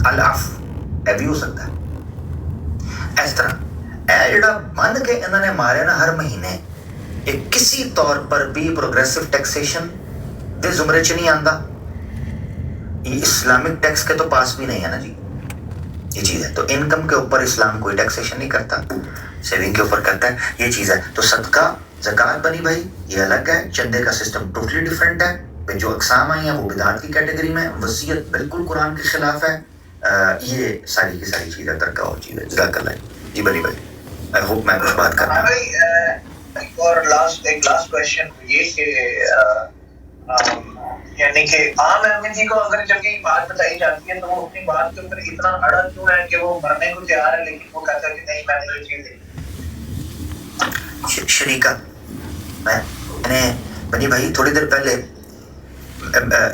العفو بھی ہو سکتا ہے. اس طرح اے جڑا بن کے انہوں نے مارے نا ہر مہینے ایک کسی طور پر بھی پروگریسو ٹیکسیشن دے زمرے چ نہیں آندا. یہ اسلامک ٹیکس کے تو پاس بھی نہیں ہے نا جی یہ چیز ہے. تو انکم کے اوپر اسلام کوئی ٹیکسیشن نہیں کرتا, سیونگ کے اوپر کرتا ہے, یہ چیز ہے. تو صدقہ زکوٰۃ بنی بھائی یہ الگ ہے, چندے کا سسٹم ٹوٹلی ڈفرینٹ ہے. جو اقسام آئی ہیں وہ بدعات کی کیٹیگری میں, وصیت بالکل قرآن کے خلاف ہے. یہ ساری کی ساری چیزیں ترکہ اور چیزیں. جزاک اللہ جی بلی بھائی, آئی ہوپ میں کچھ بات کر رہا ہوں. اور ایک لاسٹ کویشچن یہ کہ یعنی کہ عام احمد جی کو اگر جب یہ بات بتائی جاتی ہے تو وہ اپنی بات کے اوپر اتنا اڑا کیوں ہے کہ وہ مرنے کو تیار ہے لیکن وہ کہتا ہے کہ نہیں میں نے یہ چیز دیکھی. شریکہ میں نے بنی بھائی تھوڑی دیر پہلے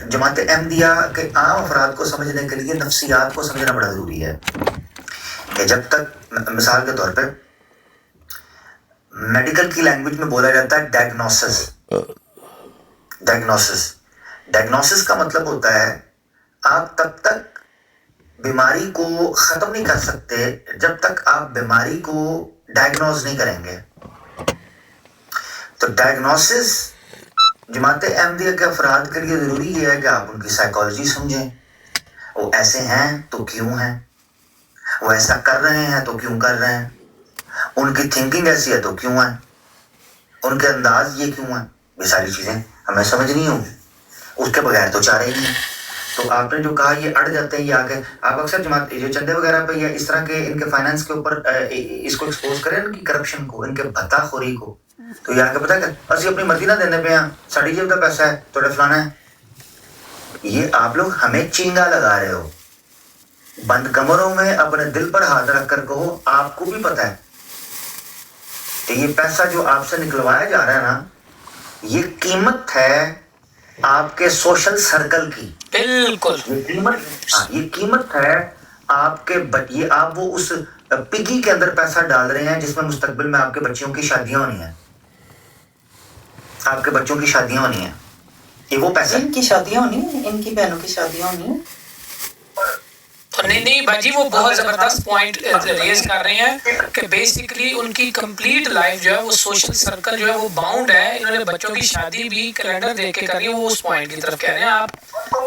جماعت احمدیہ کے عام افراد کو سمجھنے کے لیے نفسیات کو سمجھنا بڑا ضروری ہے کہ جب تک مثال کے طور پہ میڈیکل کی لینگویج میں بولا جاتا ہے ڈائگنوسس کا مطلب ہوتا ہے آپ تب تک بیماری کو ختم نہیں کر سکتے جب تک آپ بیماری کو ڈائگنوز نہیں کریں گے. تو ڈائگنوسس جماعت احمدیہ کے افراد کے لیے ضروری یہ ہے کہ آپ ان کی سائیکالوجی سمجھیں. وہ ایسے ہیں تو کیوں ہیں, وہ ایسا کر رہے ہیں تو کیوں کر رہے ہیں, ان کی تھنکنگ ایسی ہے تو کیوں ہے, ان کے انداز یہ کیوں ہیں. یہ ساری چیزیں ہمیں سمجھنی ہوگی, اس کے بغیر تو چارہ ہی نہیں. تو آپ نے جو کہا یہ اڑ جاتے ہیں یہ آگے آپ اکثر جماعت جو چندے وغیرہ پہ یا اس طرح کے ان کے فائنانس کے اوپر اس کو ایکسپوز کریں ان کی کرپشن کو, ان کے بھتا خوری کو, تو یہ آگے پتہ ہے کہ اسی اپنی مرضی نہ دینے پہ ہیں, ساڑی جیب کا پیسہ ہے توڑے فلانا ہے. یہ آپ لوگ ہمیں چینگا لگا رہے ہو. بند کمروں میں اپنے دل پر ہاتھ رکھ کر کہو آپ کو بھی پتہ ہے کہ یہ پیسہ جو آپ سے نکلوایا جا رہا ہے نا یہ قیمت ہے آپ کے سوشل سرکل کی. بالکل یہ قیمت ہے آپ کے یہ آپ وہ اس پگی کے اندر پیسہ ڈال رہے ہیں جس میں مستقبل میں آپ کے بچوں کی شادیاں ہونی ہیں, آپ کے بچوں کی شادیاں ہونی ہیں. یہ وہ پیسہ ان کی شادیاں ہونی ہیں, ان کی بہنوں کی شادیاں ہونی ہیں. نہیں باجی وہ بہت زبردست پوائنٹ ریز کر رہے ہیں کہ بیسیکلی ان کی کمپلیٹ لائف جو ہے وہ سوشل سرکل جو ہے وہ باؤنڈ ہے. انہوں نے بچوں کی شادی بھی کیلنڈر دیکھ کے کری ہے, وہ اس پوائنٹ کی طرف کہہ رہے ہیں. آپ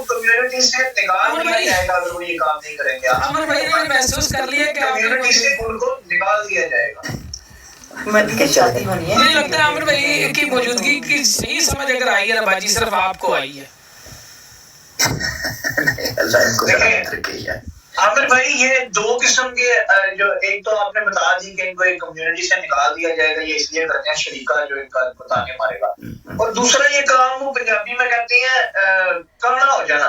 کمیونٹی سے نکال دیا جائے گا اگر وہ یہ کام نہیں کریں گے. امر بھائی نے محسوس کر لیا کہ کمیونٹی سے ان کو نکال دیا جائے گا. مدی کی شادی ہونی ہے. مجھے لگتا ہے عامر بھائی کی موجودگی کی صحیح سمجھ اگر آئی ہے نا باجی صرف آپ کو آئی ہے. عامر بھائی یہ دو قسم کے جو ایک تو آپ نے بتا دی کہ ان کو ایک کمیونٹی سے نکال دیا جائے گا, یہ اس لیے کرتے ہیں شریکہ جو ان کا بتانے مارے گا, اور دوسرا یہ کام وہ پنجابی میں کہتے ہیں کانا ہو جانا.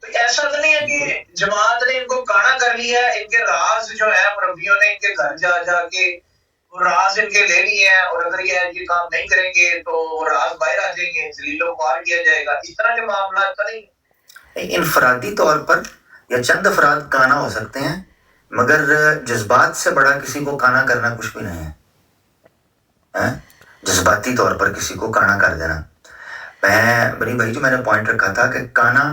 تو ایسا تو نہیں ہے کہ جماعت نے ان کو کانا کر لیا ہے, ان کے راز جو ہے مربیوں نے ان کے گھر جا جا کے راز ان کے لے لیے ہیں, اور اگر یہ کام نہیں کریں گے تو راز باہر آ جائیں گے, ذلیل و خوار کیا جائے گا. اس طرح کے معاملات کا نہیں. انفرادی طور پر یا چند افراد کانا ہو سکتے ہیں مگر جذبات سے بڑا کسی کو کانا کرنا کچھ بھی نہیں ہے. جذباتی طور پر کسی کو کانا کر دینا. میں بنی بھائی جو میں نے پوائنٹ رکھا تھا کہ کانا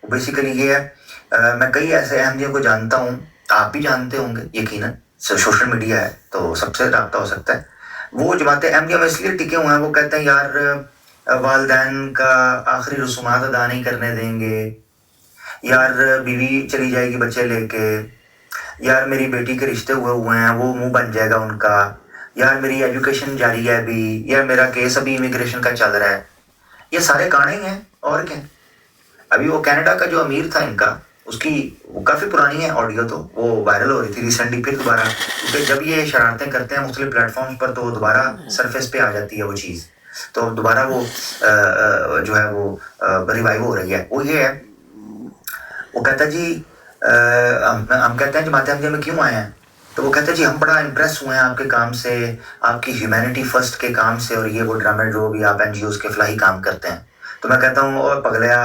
بیسیکلی یہ ہے, میں کئی ایسے احمدیوں کو جانتا ہوں, آپ بھی جانتے ہوں گے یقیناً, سوشل میڈیا ہے تو سب سے رابطہ ہو سکتا ہے. وہ جماعت احمدیہ میں اس لیے ٹکے ہوئے ہیں, وہ کہتے ہیں یار والدین کا آخری رسومات ادا نہیں کرنے دیں گے, یار بیوی چلی جائے گی بچے لے کے, یار میری بیٹی کے رشتے ہوئے ہیں وہ منہ بن جائے گا ان کا, یار میری ایجوکیشن جاری ہے ابھی, یار میرا کیس ابھی امیگریشن کا چل رہا ہے. یہ سارے کانے ہی ہیں اور کیا. ابھی وہ کینیڈا کا جو امیر تھا ان کا, اس کی وہ کافی پرانی ہے آڈیو, تو وہ وائرل ہو رہی تھی ریسنٹلی پھر دوبارہ, کیونکہ جب یہ شرارتیں کرتے ہیں مختلف پلیٹ فارمز پر تو دوبارہ سرفیس پہ آ جاتی ہے وہ چیز, تو دوبارہ وہ جو ہے وہ ریوائیو ہو رہی ہے. وہ یہ ہے, وہ کہتا ہے جی ہم کہتے ہیں جماعت احمدیہ میں کیوں آئے ہیں, تو وہ کہتے ہیں جی ہم بڑا امپریس ہوئے ہیں آپ کے کام سے, آپ کی ہیومینٹی فرسٹ کے کام سے, اور یہ وہ ڈرامے جو بھی آپ NGOs کے فلاحی کام کرتے ہیں. تو میں کہتا ہوں اور پگلیا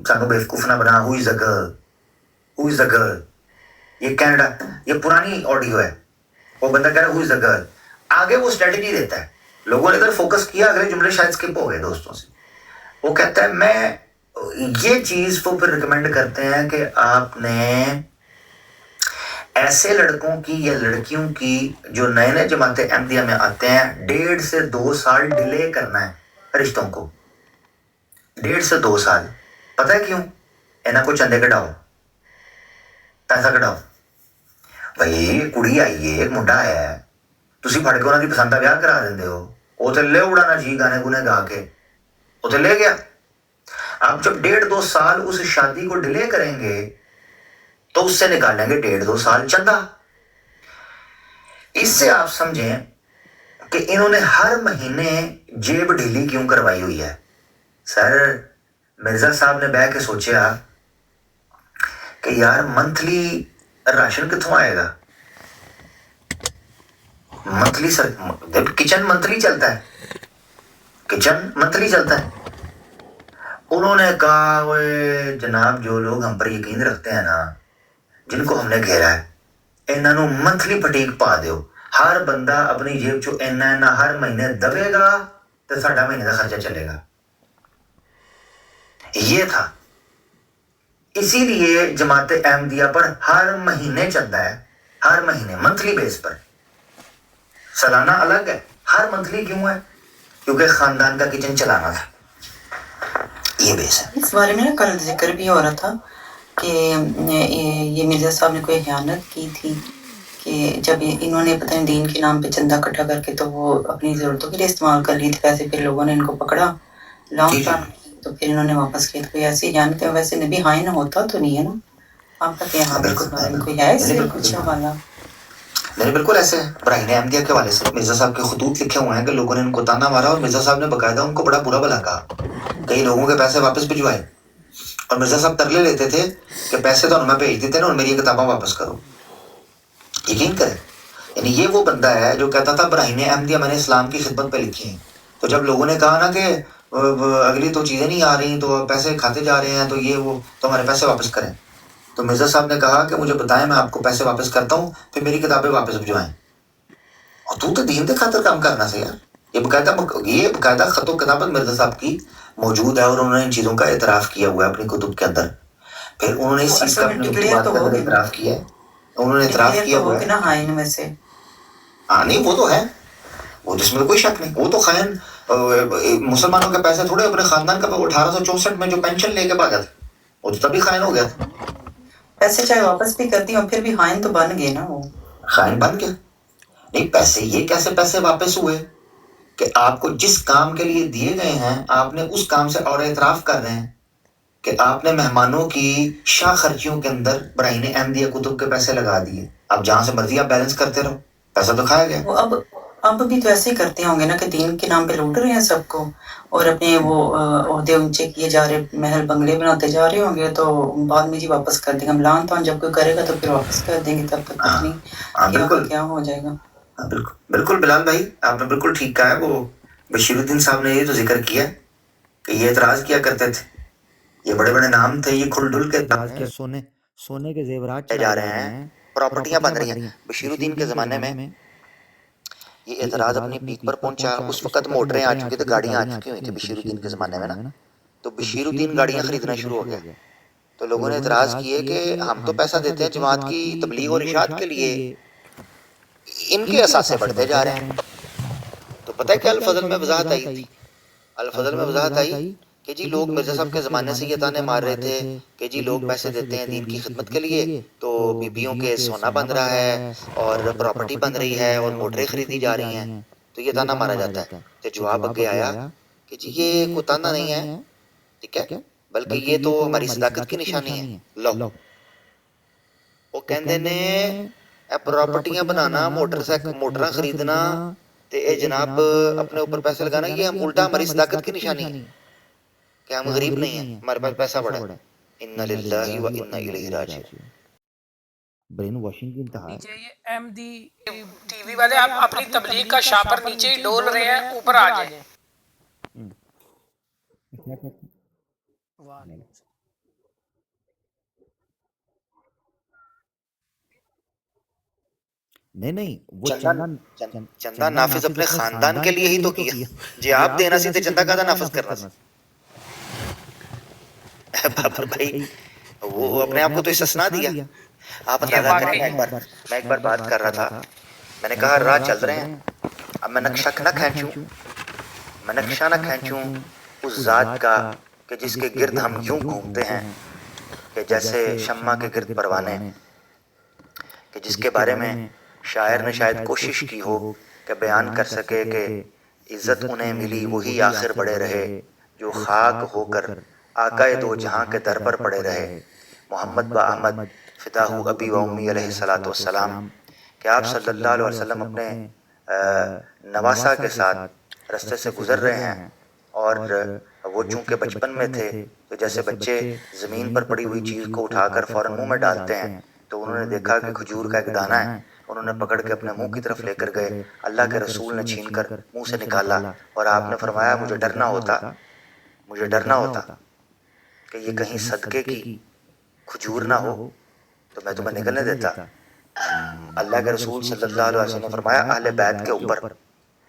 سانو بیوقوف نہ بنا, ہو از دا گرل. یہ کینیڈا یہ پرانی آڈیو ہے, وہ بندہ کہہ رہا ہے ہو از دا گرل. آگے وہ اسٹریٹجی دیتا ہے, لوگوں نے ادھر فوکس کیا, اگلے جملے شاید اسکپ ہو گئے دوستوں سے. وہ کہتا ہے میں یہ چیز وہ پھر ریکمینڈ کرتے ہیں کہ آپ نے ایسے لڑکوں کی یا لڑکیوں کی جو نئے نئے جماعت احمدیہ میں آتے ہیں 1.5 سے 2 سال ڈیلے کرنا ہے رشتوں کو. 1.5 سے 2 سال. پتہ ہے کیوں؟ انہاں کو چندے کٹاؤ, پیسہ کٹاؤ. بھائی کڑی آئی ہے, ایک منڈا آیا ہے, تسی پھڑ کے انہاں دی پسند دا بیاہ کرا دیندے ہو, وہ تے لے اڑانا جی گانے گونے گا کے, وہ تے لے گیا. آپ جب 1.5-2 سال اس شادی کو ڈیلے کریں گے تو اس سے نکالیں گے 1.5-2 سال چندہ. اس سے آپ سمجھیں کہ انہوں نے ہر مہینے جیب ڈھیلی کیوں کروائی ہوئی ہے. سر مرزا صاحب نے بیٹھ کے سوچیا کہ یار منتھلی راشن کتوں آئے گا, منتھلی سر کچن منتھلی چلتا ہے, کچن منتھلی چلتا ہے. انہوں نے کہا اوے جناب جو لوگ ہم پر یقین رکھتے ہیں نا, جن کو ہم نے گھیرا ہے, انہوں منتھلی فٹیک پا دیو. ہر بندہ اپنی جیب چو اینا ہر مہینے دبے گا تو ساڈا مہینے کا خرچہ چلے گا. یہ تھا. اسی لیے جماعت احمدیہ پر ہر مہینے چلتا ہے, ہر مہینے منتھلی بیس پر. سالانہ الگ ہے, ہر منتھلی کیوں ہے؟ کیونکہ خاندان کا کچن چلانا تھا. یہ بیس ہے. اس بارے میں نا کل ذکر بھی ہو رہا تھا کہ یہ مرزا صاحب نے کوئی خیانت کی تھی کہ جب انہوں نے پتہ نہیں دین کے نام پہ چندہ اکٹھا کر کے تو وہ اپنی ضرورتوں کے لیے استعمال کر لی تھی پیسے, پھر لوگوں نے ان کو پکڑا لانگ ٹرم تو پھر انہوں نے واپس کیا. کوئی ایسی خیانت ہے؟ ویسے نبی خائن ہوتا تو نہیں ہے نا, آپ کا کیا کوئی ہے اس سے کچھ حوالہ؟ نہیں بالکل ایسے ہے. براہین احمدیہ کے حوالے سے مرزا صاحب کے خطوط لکھے ہوئے ہیں کہ لوگوں نے ان کو تانا مارا اور مرزا صاحب نے باقاعدہ ان کو بڑا برا بھلا کہا. کئی لوگوں کے پیسے واپس بھجوائے اور مرزا صاحب ترلے لیتے تھے کہ پیسے تو میں بھیج دیتے نا اور میری کتابیں واپس کرو. یقین کریں, یعنی یہ وہ بندہ ہے جو کہتا تھا براہین احمدیہ میں نے اسلام کی خدمت پہ لکھی ہیں. تو جب لوگوں نے کہا نا کہ اگلی تو چیزیں نہیں آ رہی تو پیسے کھاتے جا رہے ہیں تو یہ وہ تو ہمارے پیسے واپس کریں, تو مرزا صاحب نے کہا کہ مجھے بتائیں میں آپ کو پیسے واپس کرتا ہوں, پھر میری کتابیں واپس بھجوائیں. اور تو دین کے خاطر کام کرنا سے یار. یہ باقاعدہ خط و کتابت مرزا صاحب کی موجود ہے اور انہوں نے ان چیزوں کا اعتراف کیا ہوا ہے اپنی کتب کے اندر. پھر انہوں نے اس چیز کا اپنی بات کے اندر اعتراف کیا ہے, انہوں نے اعتراف کیا ہوا ہے. خائن ویسے ہاں نہیں وہ تو ہے, وہ جس میں کوئی شک نہیں, وہ تو خائن مسلمانوں کے پیسے تھوڑے اپنے خاندان کا 1864 میں جو پینشن لے کے بھاگا تھا وہ تو تبھی خائن ہو گیا تھا. پیسے چاہے واپس بھی کرتی ہوں پھر بھی خائن تو بن گئے نا. وہ خائن بن گیا. نہیں پیسے یہ کیسے پیسے واپس ہوئے کہ آپ کو جس کام کے لیے دیے گئے ہیں آپ نے اس کام سے اور اعتراف کر رہے ہیں کہ آپ نے مہمانوں کی شاہ خرچیوں کے اندر براہین احمدیہ کتب کے پیسے لگا دیے. اب جہاں سے مرضی آپ بیلنس کرتے رہو, پیسہ تو کھایا گیا. وہ اب بھی تو ایسے ہی کرتے ہوں گے نا کہ دین کے نام پہ لوٹ رہے ہیں سب کو اور اپنے وہ عہدے اونچے کیے جا رہے, محل بنگلے بناتے جا رہے ہوں گے تو بعد میں جی واپس کر دیں گے. ملان تو جب کوئی کرے گا تو پھر واپس کر دیں گے, تب تک پتہ نہیں کیا ہو جائے گا. بالکل بلال بھائی آپ نے بالکل ٹھیک کہا ہے. وہ بشیر الدین صاحب نے یہ تو ذکر کیا کہ یہ اعتراض کیا کرتے تھے, یہ بڑے بڑے نام تھے, یہ کھل ڈل کے سونے کے زیورات جا رہے ہیں, پراپرٹیاں بن رہی ہیں. بشیر الدین کے زمانے میں یہ اعتراض اپنی پیک پر پہنچا. اس وقت موٹریں آ چکی تھیں, گاڑیاں آ چکی ہوئی تھیں بشیر الدین کے زمانے میں نا, تو بشیر الدین گاڑیاں خریدنا شروع ہو گیا. تو لوگوں نے اعتراض کیے کہ ہم تو پیسہ دیتے ہیں جماعت کی تبلیغ اور ارشاد کے لیے, ان کے اثاثے بڑھتے جا رہے ہیں. تو پتہ ہے کہ الفضل میں وضاحت آئی تھی, الفضل میں وضاحت آئی کہ جی لوگ مرزا صاحب کے زمانے سے یہ تانے مار رہے تھے کہ جی لوگ پیسے دیتے ہیں دین کی خدمت کے لیے تو بیبیوں کے سونا بن رہا ہے اور پراپرٹی بن رہی ہے اور موٹریں خریدی جا رہی ہیں, تو یہ تانا مارا جاتا ہے. تو جواب اگے آیا کہ جی یہ کوئی تانا نہیں ہے, ٹھیک ہے, بلکہ یہ تو ہماری صداقت کی نشانی ہے. لو وہ کہندے نے پراپرٹیاں بنانا, موٹراں خریدنا تے اے جناب اپنے اوپر پیسے لگانا, یہ ہم الٹا ہماری صداقت کی نشانی ہے کہ ہم غریب نہیں ہیں, ہمارے پاس پیسہ بڑا ہے. انا للہ و انا الیہ راجعون. برین واشنگ کی انتہا ہے. نیچے یہ احمدی ٹی وی والے آپ اپنی تبلیغ کا شاپر نیچے ہی ڈول رہے ہیں, اوپر آ جائیں. نہیں وہ چندہ نافذ اپنے خاندان کے لیے ہی تو کیا, جی آپ دینا سی تے چندہ کا نافذ کرنا سی. بابر بھائی وہ اپنے آپ کو تو استثنا دیا. آپ اندازہ کریں میں ایک بار بات کر رہا تھا, میں نے کہا راہ چل رہے ہیں, اب میں نقشہ نہ کھینچوں اس ذات کا کہ جس کے گرد ہم یوں گھومتے ہیں کہ جیسے شمع کے گرد پروانے, کہ جس کے بارے میں شاعر نے شاید کوشش کی ہو کہ بیان کر سکے کہ عزت انہیں ملی وہی آخر بڑے رہے جو خاک ہو کر آقا دو جہاں کے در پر پڑے رہے. محمد با احمد فدا ہو ابی و امی علیہ الصلوۃ والسلام, کہ آپ صلی اللہ علیہ وسلم اپنے نواسا کے ساتھ رستے سے گزر رہے ہیں, اور وہ چونکہ بچپن میں تھے تو جیسے بچے زمین پر پڑی ہوئی چیز کو اٹھا کر فوراً منہ میں ڈالتے ہیں, تو انہوں نے دیکھا کہ کھجور کا ایک دانہ ہے, انہوں نے پکڑ کے اپنے منہ کی طرف لے کر گئے, اللہ کے رسول نے چھین کر منہ سے نکالا, اور آپ نے فرمایا مجھے ڈرنا ہوتا کہ یہ کہیں صدقے کی کھجور نہ ہو تو میں تمہیں نکلنے دیتا. اللہ کے رسول صلی اللہ علیہ وسلم نے فرمایا اہل بیت کے اوپر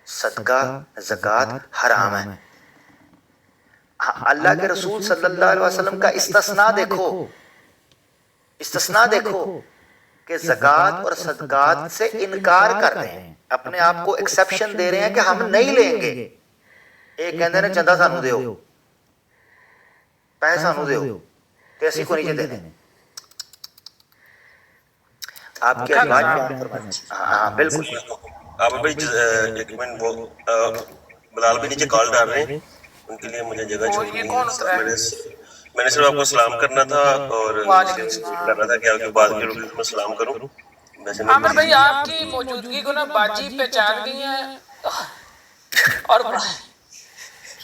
صدقہ زکوٰۃ حرام ہے. اللہ کے رسول صلی اللہ علیہ وسلم کا استثناء دیکھو کہ زکوٰۃ اور صدقات سے انکار کر رہے ہیں, اپنے آپ کو ایکسیپشن دے رہے ہیں کہ ہم نہیں لیں گے. ایک کہندے نے چندہ سانو دیو, پیسے سانو دیو تے اسی کو نہیں دینے. آپ کی آواز ہاں بالکل. آپ بھائی ایک منٹ, وہ بلال بھی نیچے کال ڈال رہے ہیں, ان کے لیے مجھے جگہ چھوڑنی ہے. میں نے صرف آپ کو سلام کرنا تھا اور کرنا تھا کہ آپ کی بات کے روپ میں سلام کروں. عامر بھائی آپ کی موجودگی کو نا باجی پہچان گئی ہیں, اور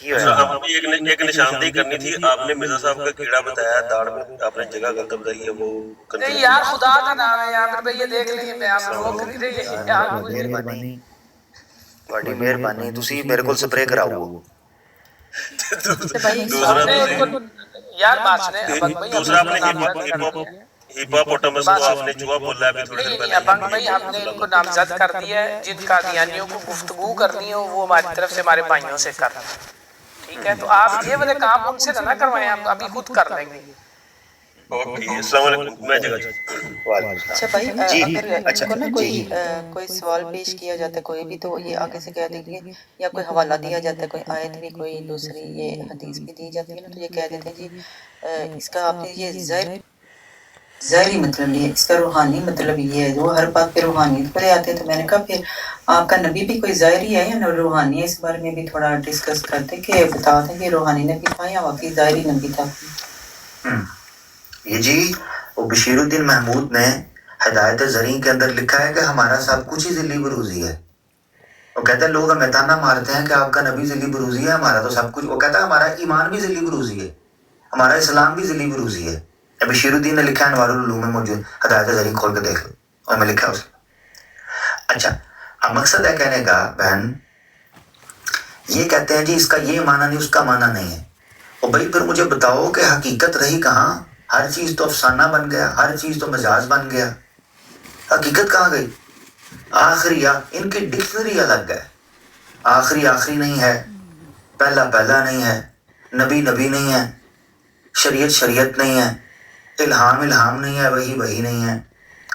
ایک نشاندہی کرنی تھی. آپ نے مرزا صاحب کا کیڑا بتایا داڑھ میں, آپ نے جگہ کا قبضہ ہے وہ نہیں یار خدا کا نام ہے عامر بھائی, یہ دیکھ لیں میں آپ کو کر رہی بڑی مہربانی تسی میرے کو سپرے کراؤ. یار بات سنیں دوسرا اپنے ہپوپوٹامس کو آپ نے چوہا بولا ہے تھوڑی دیر پہلے. ابنگ بھائی ہم نے ان کو نامزد کر دیا ہے, جن قادیانیوں کو گفتگو کرنی ہو وہ ہماری طرف سے ہمارے بھائیوں سے کرنا, ٹھیک ہے؟ تو آپ یہ والے کام ان سے نہ کروائیں, ہم ابھی خود کر لیں گے. السلام علیکم. میں جگہ اچھا بھائی, اگر ان کو نا کوئی سوال پیش کیا جاتا ہے کوئی بھی, تو یہ آگے سے کہہ دیں گے, یا کوئی حوالہ دیا جاتا ہے, کوئی آیت بھی کوئی دوسری یہ حدیث بھی دی جاتی ہے نا, تو یہ کہہ دیتے ہیں جی اس کا آپ نے یہ ظاہری مطلب نہیں ہے, اس کا روحانی مطلب یہ ہے. وہ ہر بات پہ روحانیت پر آتے ہیں, تو میں نے کہا پھر آپ کا نبی بھی کوئی ظاہری ہے یا روحانی ہے, اس بارے میں بھی تھوڑا ڈسکس کرتے کہ بتا دیں کہ روحانی نبی تھا یا واقعی ظاہری نبی تھا. یہ جی وہ بشیر الدین محمود نے ہدایت زریں کے اندر لکھا ہے کہ ہمارا سب کچھ ہی ذلی بروزی ہے. وہ کہتا ہے لوگ ہمیں تانا مارتے ہیں کہ آپ کا نبی ذلی بروزی ہے, ہمارا تو سب کچھ. وہ کہتا ہے ہمارا ایمان بھی ذلی بروزی ہے, ہمارا اسلام بھی ذلی بروزی ہے. بشیر الدین نے لکھا ہے انوار العلوم میں موجود, ہدایت زریں کھول کے دیکھ لو, اور میں لکھا اس. اچھا اب مقصد ہے کہنے کا بہن, یہ کہتے ہیں جی اس کا یہ معنی نہیں اس کا معنی نہیں ہے. اور بھائی پھر مجھے بتاؤ کہ حقیقت رہی کہاں؟ ہر چیز تو افسانہ بن گیا, ہر چیز تو مجاز بن گیا, حقیقت کہاں گئی؟ آخری ان کی ڈکشنری الگ ہے. آخری نہیں ہے, پہلا نہیں ہے, نبی نہیں ہے, شریعت نہیں ہے, الہام نہیں ہے, وہی نہیں ہے,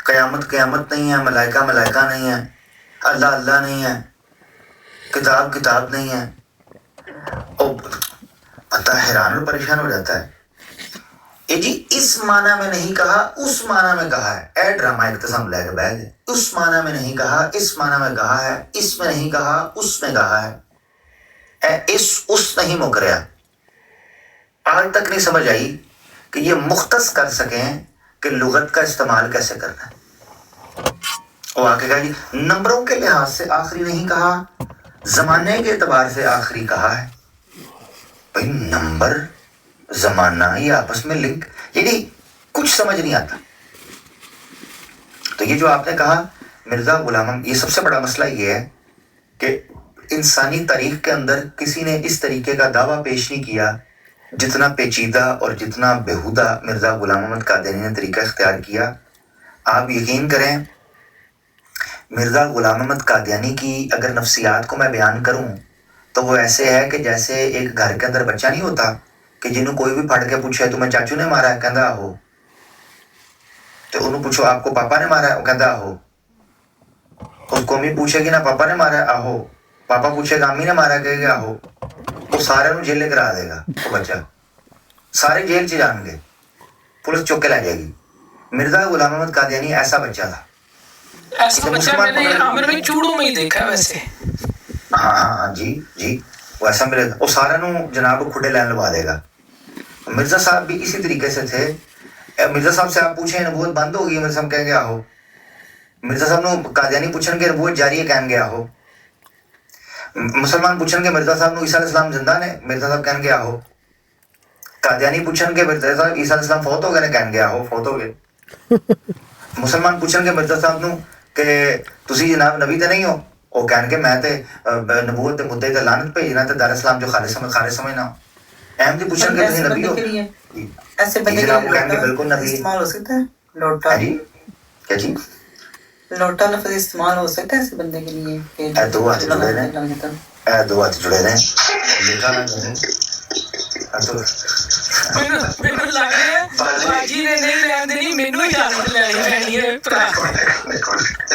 قیامت نہیں ہے, ملائکہ نہیں ہے, اللہ نہیں ہے, کتاب نہیں ہے. بندہ حیران اور پریشان ہو جاتا ہے. جی اس معنی میں نہیں کہا, اس معنی میں کہا ہے. اے ڈرامہ ایک قسم لے کے بیٹھ گئے. اس معنی میں نہیں کہا, اس معنی میں کہا ہے. اس میں نہیں کہا, اس میں کہا ہے. اس نہیں مکریا. آج تک نہیں سمجھ آئی کہ یہ مختص کر سکیں کہ لغت کا استعمال کیسے کرنا ہے. وہ آ کے کہا جی نمبروں کے لحاظ سے آخری نہیں کہا, زمانے کے اعتبار سے آخری کہا ہے. بھائی نمبر زمانہ یہ آپس میں لنک, یعنی کچھ سمجھ نہیں آتا. تو یہ جو آپ نے کہا مرزا غلام, یہ سب سے بڑا مسئلہ یہ ہے کہ انسانی تاریخ کے اندر کسی نے اس طریقے کا دعویٰ پیش نہیں کیا جتنا پیچیدہ اور جتنا بیہودہ مرزا غلام احمد قادیانی نے طریقہ اختیار کیا. آپ یقین کریں مرزا غلام احمد قادیانی کی اگر نفسیات کو میں بیان کروں تو وہ ایسے ہے کہ جیسے ایک گھر کے اندر بچہ نہیں ہوتا کہ جنہوں کوئی بھی پھڑ کے پوچھے تمہیں چاچو نے مارا ہے کہندا آہو تو انہوں پوچھو آپ کو پاپا نے مارا ہے وہ کہندا آہو اس کو امی پوچھے گی نا پاپا نے مارا ہے آہو پاپا پوچھے گا امی نے مارا کہے گا آہو وہ سارے نوں جیلے کرا دے گا وہ بچہ سارے جیل چ جان گے پولیس چک کے لے جائے گی مرزا غلام احمد قادیانی ایسا بچہ تھا ایسا بچہ میں نے عامر بھائی چوڑوں میں ہی دیکھا ویسے ہاں جی وہ ایسا ملے وہ سارے نوں جناب کھڈے لین لوا دے گا مرزا صاحب بھی اسی طریقے سے تھے مرزا صاحب سے آپ پوچھیں نبوت بند ہو گئی مرزا صاحب کہیں گے آہو مرزا صاحب نو قادیانی پوچھن گے نبوت جاری ہے کہیں گے آہو مسلمان پوچھن گے مرزا صاحب نو عیسیٰ علیہ السلام زندہ نے مرزا صاحب کہیں گے آہو قادیانی پوچھن گے مرزا صاحب عیسیٰ علیہ السلام فوت ہو گئے نے کہیں گے آہو فوت ہو گئے مسلمان پوچھن گے مرزا صاحب نو کہ تسی جناب نبی تے نہیں ہو وہ کہیں گے میں تے نبوت دے مدعے تے لعنت بھیجنا تے دار اسلام جو خالص سمجھنا احمد جی پوچھن گے تسی نبی ہو ایسے بندے جناب وہ کہیں گے بالکل نبی استعمال ہو سکتا ہے لوٹا جی کیا جی لوٹا لفظ استعمال ہو سکتا ہے ایسے بندے کے لیے کہ دو ہاتھ جڑے رہے دو ہاتھ جڑے رہے لکھا نہ کریں ਮੈਨੂੰ ਲੱਗ ਰਿਹਾ ਬਾਜੀ ਨੇ ਨਹੀਂ ਲੈਣ ਦੇਣੀ ਮੈਨੂੰ ਹੀ ਇਜਾਜ਼ਤ ਲੈਣੀ ਪੈਣੀ ਹੈ ਭਰਾ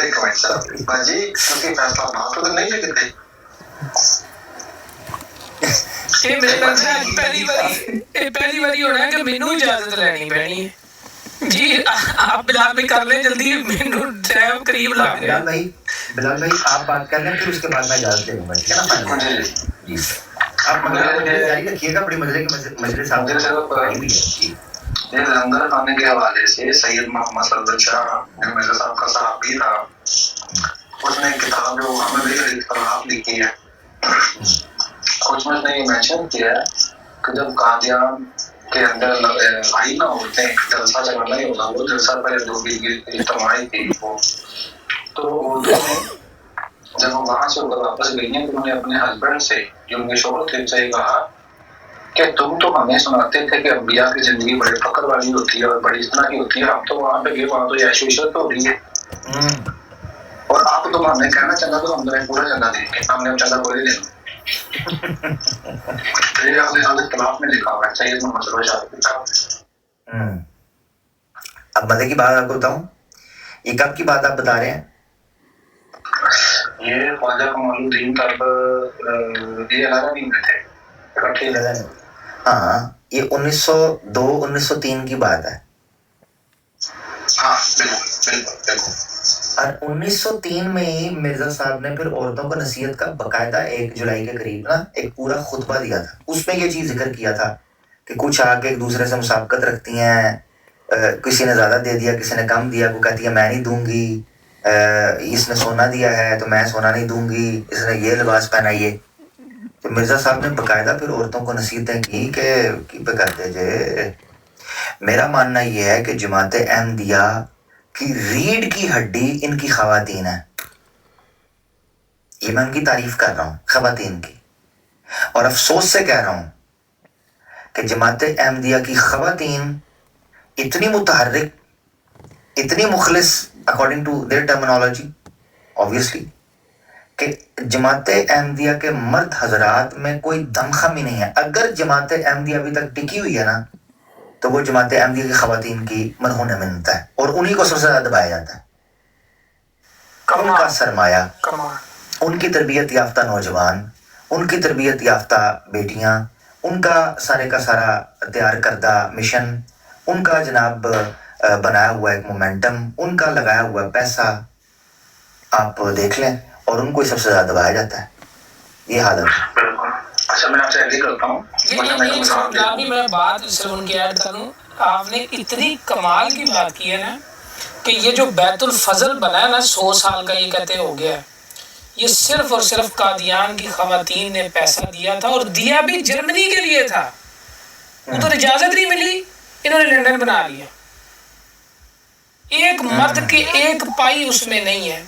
ਇੱਕ ਮਿੰਟ ਸਰ ਬਾਜੀ ਤੁਸੀਂ ਫੈਸਲਾ ਨਾ ਤਾਂ ਨਹੀਂ ਲਿਖਦੇ ਇਹ ਮੇਰੇ ਨਾਲ ਪਹਿਲੀ ਵਾਰੀ ਹੋਣਾ ਕਿ ਮੈਨੂੰ ਇਜਾਜ਼ਤ ਲੈਣੀ ਪੈਣੀ ਹੈ جی آپ بلال بھائی کر لیں جلدی ਮੈਨੂੰ ٹائم قریب لگ گیا بلال بھائی آپ بات کر لیں پھر اس کے بعد میں اجازت دے دوں گا ٹھیک ہے نا فائنل جی آپ مگر جاری رکھیے گا بڑی مجلس صاحب یہ لنگر کھانے کے حوالے سے سید محمد صدر شاہ جو مرزا صاحب کا صحابی تھا اس نے کتاب جو ہمیں بھی اختلاف لکھی ہے کچھ میں نے یہ مینشن کیا ہے کہ جب قادیان کے اندر آئی نہ ہوتے ہیں جلسہ جگہ نہیں ہوتا وہ جلسہ پہلے دو اجتماعی تھی وہ تو جب وہ وہاں سے ہو کر واپس گئی ہیں تو انہوں نے اپنے ہسبینڈ سے جو ان کے شوہر تھے سے کہا کہ تم تو ہمیں سناتے تھے کہ انبیاء کی زندگی بڑے فخر والی ہوتی ہے اور بڑی اتنا کی ہوتی ہے ہم تو وہاں پہ گئے وہاں تو عیش و عشرت ہو رہی ہے اور آپ تو ہمیں کہنا چاہتا تو ہم نے پورا چندہ دیں گے ہم نے چندہ کوئی دینا یہ آپ نے اختلاف میں لکھا ہوا ہے سید محمد صدر شاہ کی کتاب اب مزے کی بات آپ کو بتاؤں یہ کب کی بات آپ بتا رہے ہیں یہ خواجہ کمال الدین طب یہ 11ویں میں تھے ہاں یہ 1902-1903 کی بات ہے ہاں بالکل اور 1903 میں ہی مرزا صاحب نے پھر عورتوں کو نصیحت کا باقاعدہ 1 جولائی کے قریب نا ایک پورا خطبہ دیا تھا اس میں یہ چیز ذکر کیا تھا کہ کچھ آ کے ایک دوسرے سے مسابقت رکھتی ہیں کسی نے زیادہ دے دیا کسی نے کم دیا وہ کہتی ہے میں نہیں دوں گی اس نے سونا دیا ہے تو میں سونا نہیں دوں گی اس نے یہ لباس پہنائیے تو مرزا صاحب نے باقاعدہ پھر عورتوں کو نصیحتیں کی کہ پہ کرتے جے میرا ماننا یہ ہے کہ جماعت احمدیہ کی ریڑھ کی ہڈی ان کی خواتین ہے یہ میں ان کی تعریف کر رہا ہوں خواتین کی اور افسوس سے کہہ رہا ہوں کہ جماعت احمدیہ کی خواتین اتنی متحرک اتنی مخلص according to their terminology obviously کہ جماعت احمدیہ کے مرد حضرات میں کوئی دمخم ہی نہیں ہے ان جماعت احمدیہ ابھی تک ٹکی ہوئی ہے نا تو وہ جماعت احمدیہ کی خواتین کی مرہون منت ہے اور انہی کو سب سے زیادہ دبایا جاتا ہے ان کا سرمایہ ان کی تربیت یافتہ نوجوان ان کی تربیت یافتہ بیٹیاں ان کا سارا تیار کردہ مشن ان کا جناب بنایا ہوا ایک مومنٹم ان کا لگایا ہوا پیسہ آپ دیکھ لیں اور ان کو سب سے زیادہ دبایا جاتا ہے یہ حالت ہے اچھا میں آپ سے ایگری کرتا ہوں یہ میں بات صرف ان کی ایڈ کروں آپ نے اتنی کمال کی بات کی ہے نا کہ یہ جو بیت الفضل بنا ہے نا 100 سال کا یہ کہتے ہو گیا یہ صرف اور صرف قادیان کی خواتین نے پیسہ دیا تھا اور دیا بھی جرمنی کے لیے تھا ادھر اجازت نہیں ملی انہوں نے لنڈن بنا لیا ایک مرد کی ایک پائی اس میں نہیں ہے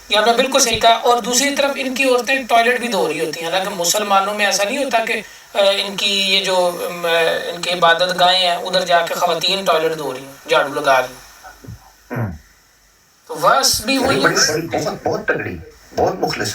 یہ آپ نے بالکل صحیح کہا اور دوسری طرف ان کی عورتیں ٹوائلٹ بھی دھو رہی ہوتی ہیں حالانکہ مسلمانوں میں ایسا نہیں ہوتا کہ ان کی یہ جو ان کی عبادت گاہیں ہیں ادھر جا کے خواتین ٹوائلٹ دھو رہی ہیں جھاڑو لگا رہی ہیں تو بس بھی وہی بہت تگڑی بہت مخلص